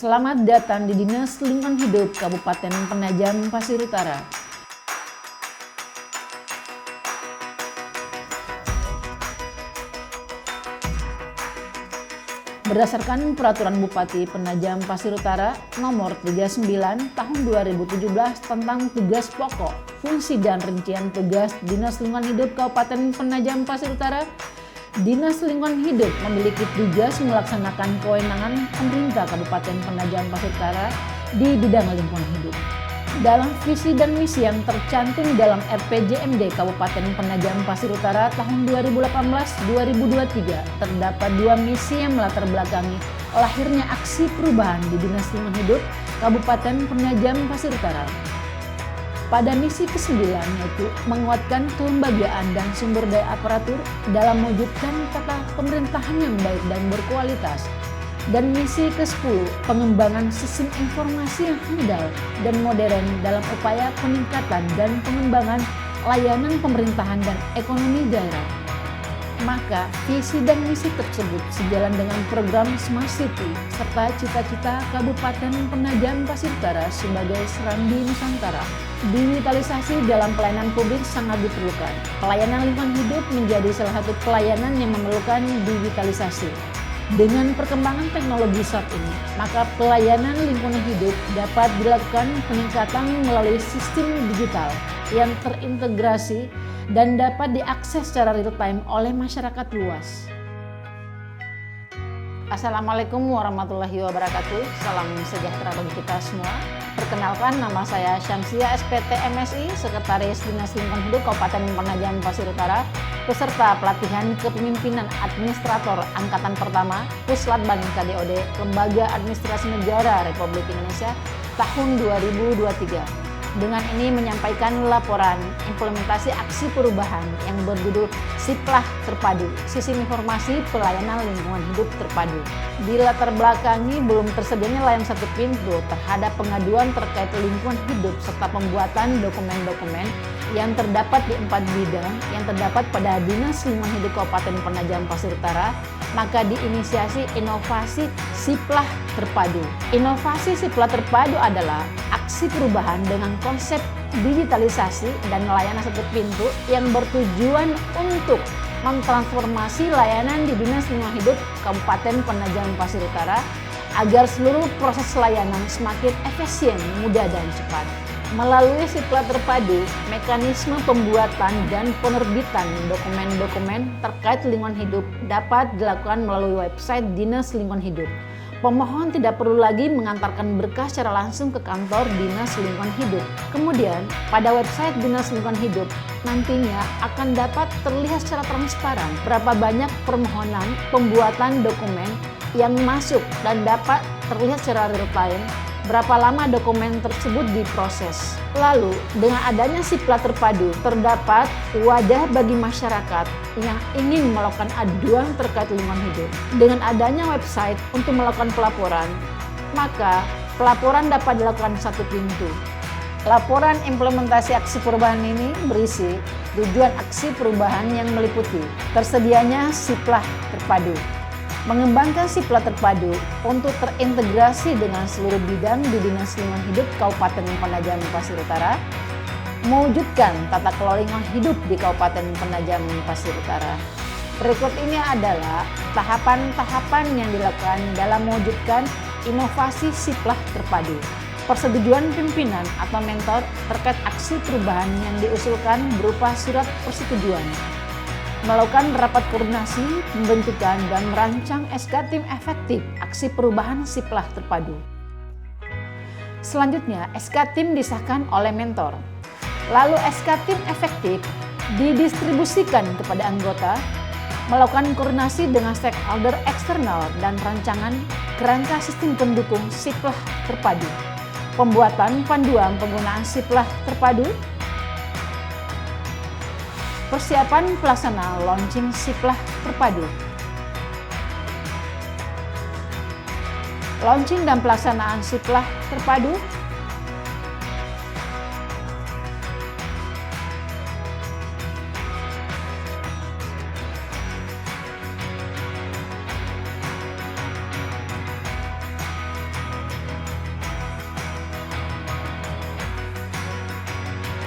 Selamat datang di Dinas Lingkungan Hidup Kabupaten Penajam Pasir Utara. Berdasarkan Peraturan Bupati Penajam Pasir Utara Nomor 39 Tahun 2017 tentang tugas pokok, fungsi dan rincian tugas Dinas Lingkungan Hidup Kabupaten Penajam Pasir Utara, Dinas Lingkungan Hidup memiliki tugas melaksanakan kewenangan pemerintah Kabupaten Penajam Pasir Utara di bidang lingkungan hidup. Dalam visi dan misi yang tercantum dalam RPJMD Kabupaten Penajam Pasir Utara tahun 2018-2023, terdapat dua misi yang melatar belakangi lahirnya aksi perubahan di Dinas Lingkungan Hidup Kabupaten Penajam Pasir Utara. Pada misi ke-9 yaitu menguatkan kelembagaan dan sumber daya aparatur dalam mewujudkan tata pemerintahan yang baik dan berkualitas. Dan misi ke-10 pengembangan sistem informasi yang handal dan modern dalam upaya peningkatan dan pengembangan layanan pemerintahan dan ekonomi daerah. Maka visi dan misi tersebut sejalan dengan program Smart City serta cita-cita Kabupaten Penajam Pasir Utara sebagai Serambi Nusantara. Digitalisasi dalam pelayanan publik sangat diperlukan. Pelayanan lingkungan hidup menjadi salah satu pelayanan yang memerlukan digitalisasi. Dengan perkembangan teknologi saat ini, maka pelayanan lingkungan hidup dapat dilakukan peningkatan melalui sistem digital yang terintegrasi dan dapat diakses secara real time oleh masyarakat luas. Assalamualaikum warahmatullahi wabarakatuh. Salam sejahtera bagi kita semua. Perkenalkan, nama saya Syamsia SPT MSI, Sekretaris Dinas Lingkungan Hidup Kabupaten Penajam Pasir Utara, peserta pelatihan kepemimpinan administrator angkatan pertama Puslatban KDOD Lembaga Administrasi Negara Republik Indonesia tahun 2023. Dengan ini menyampaikan laporan implementasi aksi perubahan yang berjudul Siplah Terpadu, Sistem Informasi Pelayanan Lingkungan Hidup Terpadu. Dilatar belakangi belum tersedianya layanan satu pintu terhadap pengaduan terkait lingkungan hidup serta pembuatan dokumen-dokumen yang terdapat di 4 bidang yang terdapat pada Dinas Lingkungan Hidup Kabupaten Penajam Pasir Utara, maka diinisiasi inovasi Siplah Terpadu. Inovasi Siplah Terpadu adalah aksi perubahan dengan konsep digitalisasi dan layanan satu pintu yang bertujuan untuk mentransformasi layanan di Dinas Lingkungan Hidup Kabupaten Penajam Pasir Utara agar seluruh proses layanan semakin efisien, mudah dan cepat. Melalui Siplah Terpadu, mekanisme pembuatan dan penerbitan dokumen-dokumen terkait lingkungan hidup dapat dilakukan melalui website Dinas Lingkungan Hidup. Pemohon tidak perlu lagi mengantarkan berkas secara langsung ke kantor Dinas Lingkungan Hidup. Kemudian, pada website Dinas Lingkungan Hidup nantinya akan dapat terlihat secara transparan berapa banyak permohonan pembuatan dokumen yang masuk dan dapat terlihat secara real time berapa lama dokumen tersebut diproses. Lalu, dengan adanya Siplah Terpadu, terdapat wadah bagi masyarakat yang ingin melakukan aduan terkait lingkungan hidup. Dengan adanya website untuk melakukan pelaporan, maka pelaporan dapat dilakukan satu pintu. Laporan implementasi aksi perubahan ini berisi tujuan aksi perubahan yang meliputi tersedianya Siplah Terpadu, mengembangkan Siplah Terpadu untuk terintegrasi dengan seluruh bidang di Dinas Lingkungan Hidup Kabupaten Penajam Pasir Utara, mewujudkan tata kelola lingkungan hidup di Kabupaten Penajam Pasir Utara. Berikut ini adalah tahapan-tahapan yang dilakukan dalam mewujudkan inovasi Siplah Terpadu. Persetujuan pimpinan atau mentor terkait aksi perubahan yang diusulkan berupa surat persetujuan. Melakukan rapat koordinasi, pembentukan dan merancang SK Tim Efektif Aksi Perubahan Siplah Terpadu. Selanjutnya, SK Tim disahkan oleh mentor. Lalu SK Tim Efektif didistribusikan kepada anggota, melakukan koordinasi dengan stakeholder eksternal dan rancangan kerangka sistem pendukung Siplah Terpadu. Pembuatan panduan penggunaan Siplah Terpadu. Persiapan pelaksana launching Siplah Terpadu. Launching dan pelaksanaan Siplah Terpadu.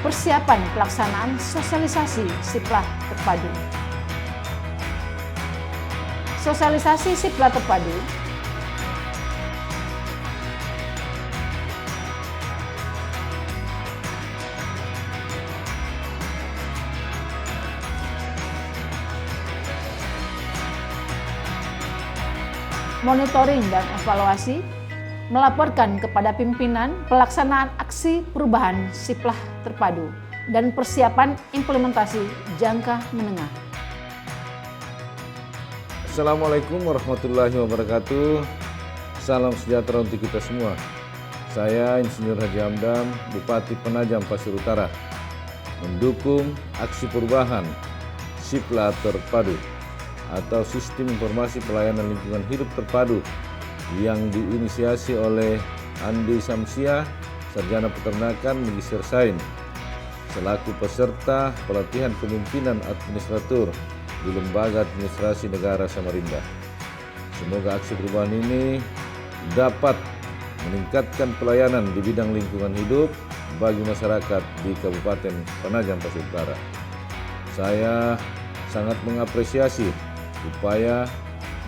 persiapan pelaksanaan sosialisasi Siplah Terpadu. Sosialisasi Siplah Terpadu monitoring dan evaluasi, melaporkan kepada pimpinan pelaksanaan aksi perubahan Siplah Terpadu, dan persiapan implementasi jangka menengah. Assalamualaikum warahmatullahi wabarakatuh. Salam sejahtera untuk kita semua. Saya Insinyur Haji Hamdam, Bupati Penajam Pasir Utara, mendukung aksi perubahan Siplah Terpadu atau Sistem Informasi Pelayanan Lingkungan Hidup Terpadu yang diinisiasi oleh Andi Samsia, Sarjana Peternakan Magister Sains, selaku peserta pelatihan kepemimpinan administratur di Lembaga Administrasi Negara Samarinda. Semoga aksi perubahan ini dapat meningkatkan pelayanan di bidang lingkungan hidup bagi masyarakat di Kabupaten Penajam Pasir Utara. Saya sangat mengapresiasi upaya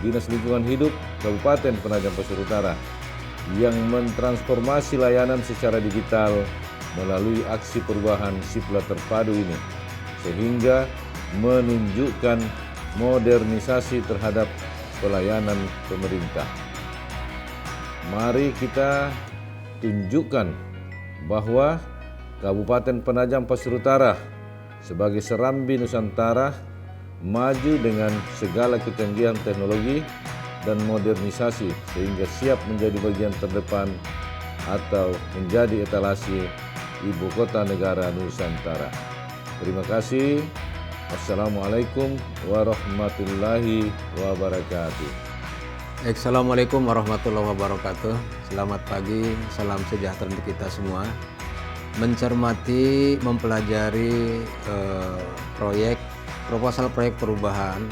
Dinas Lingkungan Hidup Kabupaten Penajam Pasir Utara yang mentransformasi layanan secara digital melalui aksi perubahan Siplah Terpadu ini, sehingga menunjukkan modernisasi terhadap pelayanan pemerintah. Mari kita tunjukkan bahwa Kabupaten Penajam Pasir Utara sebagai serambi Nusantara maju dengan segala kecanggihan teknologi dan modernisasi sehingga siap menjadi bagian terdepan atau menjadi etalase ibu kota negara Nusantara. Terima kasih. Assalamualaikum warahmatullahi wabarakatuh. Assalamualaikum warahmatullahi wabarakatuh. Selamat pagi, salam sejahtera untuk kita semua. Mencermati, mempelajari proposal proyek perubahan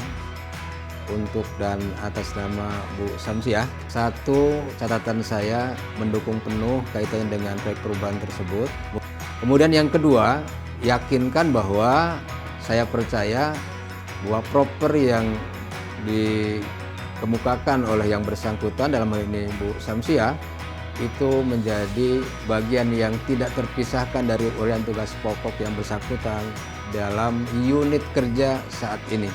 untuk dan atas nama Bu Samsiah. Satu, catatan saya mendukung penuh kaitannya dengan proyek perubahan tersebut. Kemudian yang kedua, yakinkan bahwa saya percaya bahwa proper yang dikemukakan oleh yang bersangkutan, dalam hal ini Bu Samsiah, itu menjadi bagian yang tidak terpisahkan dari uraian tugas pokok yang bersangkutan dalam unit kerja saat ini.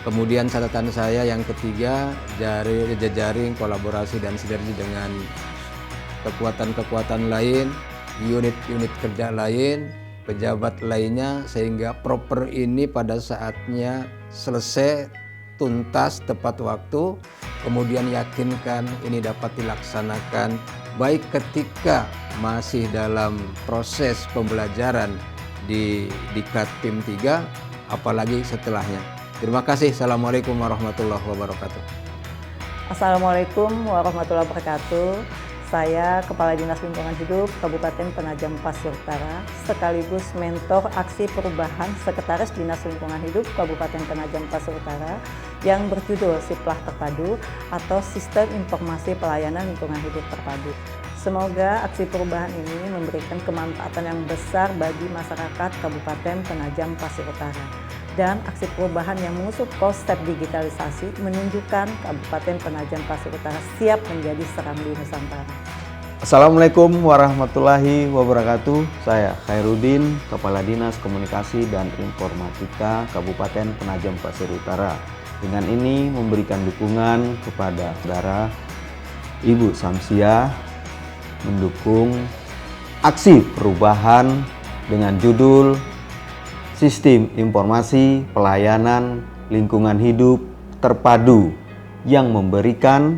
Kemudian catatan saya yang ketiga, jejaring kolaborasi dan sinergi dengan kekuatan-kekuatan lain, unit-unit kerja lain, pejabat lainnya, sehingga proper ini pada saatnya selesai, tuntas, tepat waktu. Kemudian yakinkan ini dapat dilaksanakan baik ketika masih dalam proses pembelajaran di Diklat PIM 3, apalagi setelahnya. Terima kasih. Assalamualaikum warahmatullahi wabarakatuh. Assalamualaikum warahmatullahi wabarakatuh. Saya Kepala Dinas Lingkungan Hidup Kabupaten Penajam Pasir Utara, sekaligus mentor aksi perubahan Sekretaris Dinas Lingkungan Hidup Kabupaten Penajam Pasir Utara yang berjudul Siplah Terpadu atau Sistem Informasi Pelayanan Lingkungan Hidup Terpadu. Semoga aksi perubahan ini memberikan kemanfaatan yang besar bagi masyarakat Kabupaten Penajam Pasir Utara. Dan aksi perubahan yang mengusung konsep digitalisasi menunjukkan Kabupaten Penajam Pasir Utara siap menjadi serambi Nusantara. Assalamualaikum warahmatullahi wabarakatuh. Saya Khairuddin, Kepala Dinas Komunikasi dan Informatika Kabupaten Penajam Pasir Utara. Dengan ini memberikan dukungan kepada saudara Ibu Samsiah mendukung aksi perubahan dengan judul Sistem Informasi Pelayanan Lingkungan Hidup Terpadu yang memberikan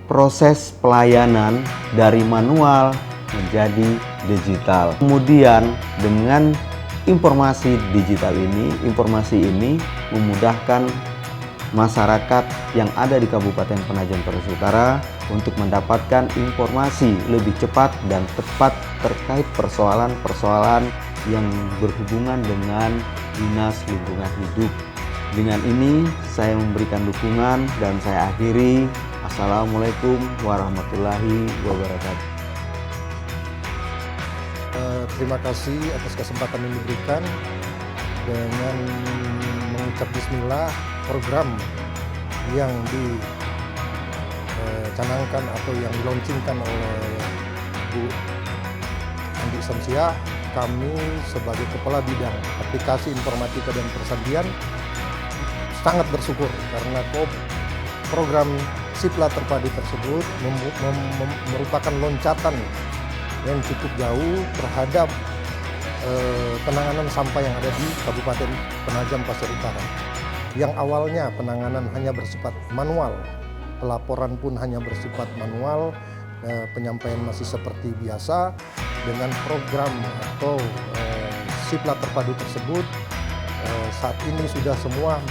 proses pelayanan dari manual menjadi digital. Kemudian dengan informasi digital ini, informasi ini memudahkan masyarakat yang ada di Kabupaten Penajam Pasir Utara untuk mendapatkan informasi lebih cepat dan tepat terkait persoalan-persoalan yang berhubungan dengan Dinas Lingkungan Hidup. Dengan ini saya memberikan dukungan dan saya akhiri. Assalamualaikum warahmatullahi wabarakatuh. terima kasih atas kesempatan yang diberikan dengan mengucap bismillah. Program yang dicanangkan atau yang dilaunchingkan oleh Bu Andi Samsiah, kami sebagai Kepala Bidang Aplikasi Informatika dan Persandian sangat bersyukur karena program Sipla Terpadu tersebut merupakan loncatan yang cukup jauh terhadap penanganan sampah yang ada di Kabupaten Penajam Pasir Utara. Yang awalnya penanganan hanya bersifat manual, pelaporan pun hanya bersifat manual, penyampaian masih seperti biasa. Dengan program atau Sipla Terpadu tersebut, saat ini sudah semua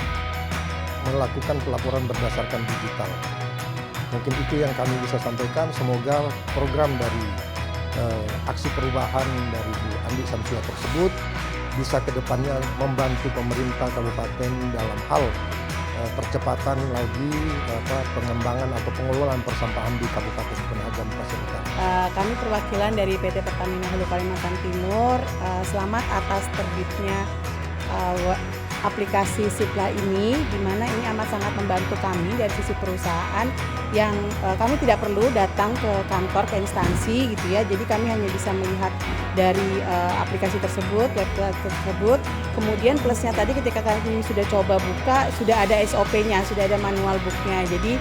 melakukan pelaporan berdasarkan digital. Mungkin itu yang kami bisa sampaikan. Semoga program dari aksi perubahan dari Bu Andi Samsiah tersebut bisa kedepannya membantu pemerintah kabupaten dalam hal percepatan lagi pengembangan atau pengelolaan persampahan di Kabupaten Penajam Pasir Utara. Kami perwakilan dari PT Pertamina Hulu Kalimantan Timur, selamat atas terbitnya aplikasi Sipla ini, di mana ini amat sangat membantu kami dari sisi perusahaan yang kami tidak perlu datang ke kantor, ke instansi gitu ya. Jadi kami hanya bisa melihat dari aplikasi tersebut, website tersebut. Kemudian plusnya tadi ketika kami sudah coba buka, sudah ada SOP-nya, sudah ada manual book-nya. Jadi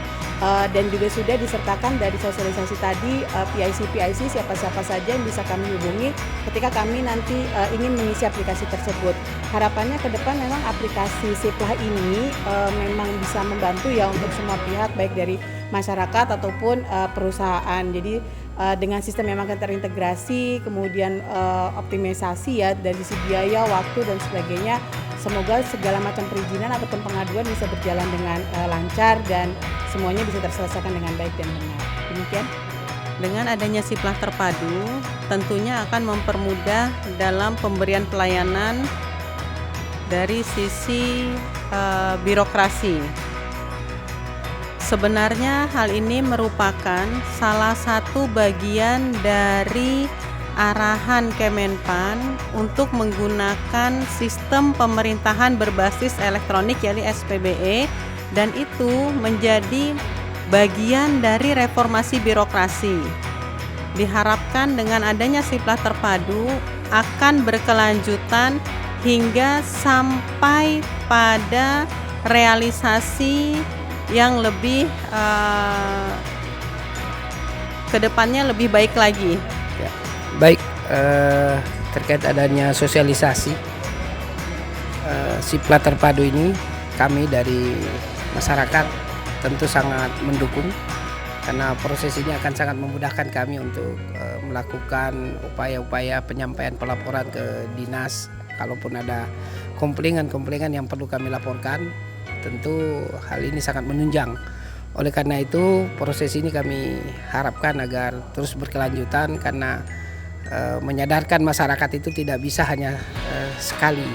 dan juga sudah disertakan dari sosialisasi tadi PIC siapa-siapa saja yang bisa kami hubungi ketika kami nanti ingin mengisi aplikasi tersebut. Harapannya ke depan memang aplikasi Sipla ini memang bisa membantu ya untuk semua pihak, baik dari masyarakat ataupun perusahaan. Jadi dengan sistem yang makin terintegrasi, kemudian optimisasi ya dari sisi biaya, waktu dan sebagainya. Semoga segala macam perizinan ataupun pengaduan bisa berjalan dengan lancar dan semuanya bisa terselesaikan dengan baik dan benar. Demikian. Dengan adanya Sipla Terpadu, tentunya akan mempermudah dalam pemberian pelayanan dari sisi birokrasi. Sebenarnya hal ini merupakan salah satu bagian dari arahan Kemenpan untuk menggunakan sistem pemerintahan berbasis elektronik yakni SPBE, dan itu menjadi bagian dari reformasi birokrasi. Diharapkan dengan adanya Sipla Terpadu akan berkelanjutan hingga sampai pada realisasi yang lebih kedepannya lebih baik lagi. Ya, baik, terkait adanya sosialisasi Sipla Terpadu ini, kami dari masyarakat tentu sangat mendukung karena proses ini akan sangat memudahkan kami untuk melakukan upaya-upaya penyampaian pelaporan ke dinas. Kalaupun ada komplainan yang perlu kami laporkan, tentu hal ini sangat menunjang. Oleh karena itu proses ini kami harapkan agar terus berkelanjutan karena menyadarkan masyarakat itu tidak bisa hanya sekali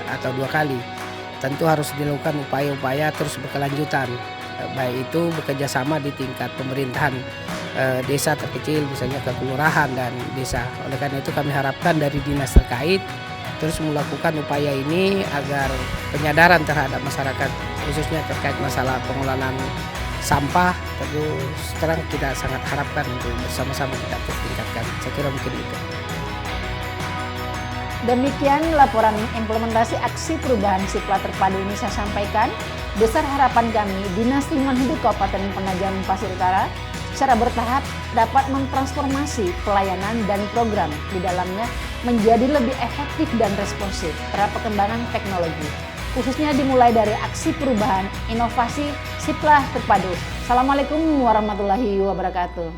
atau dua kali. Tentu harus dilakukan upaya-upaya terus berkelanjutan, baik itu bekerjasama di tingkat pemerintahan desa terkecil, misalnya ke kelurahan dan desa. Oleh karena itu kami harapkan dari dinas terkait terus melakukan upaya ini agar penyadaran terhadap masyarakat khususnya terkait masalah pengelolaan sampah terus terang kita sangat harapkan untuk bersama-sama kita terus tingkatkan. Saya kira mungkin itu. Demikian laporan implementasi aksi perubahan Sipla Terpadu ini saya sampaikan. Besar harapan kami, Dinas Lingkungan Hidup Kabupaten Penajam Pasir Utara secara bertahap dapat mentransformasi pelayanan dan program di dalamnya menjadi lebih efektif dan responsif terhadap perkembangan teknologi. Khususnya dimulai dari aksi perubahan inovasi Sipla Terpadu. Assalamualaikum warahmatullahi wabarakatuh.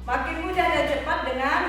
Makin mudah dan cepat dengan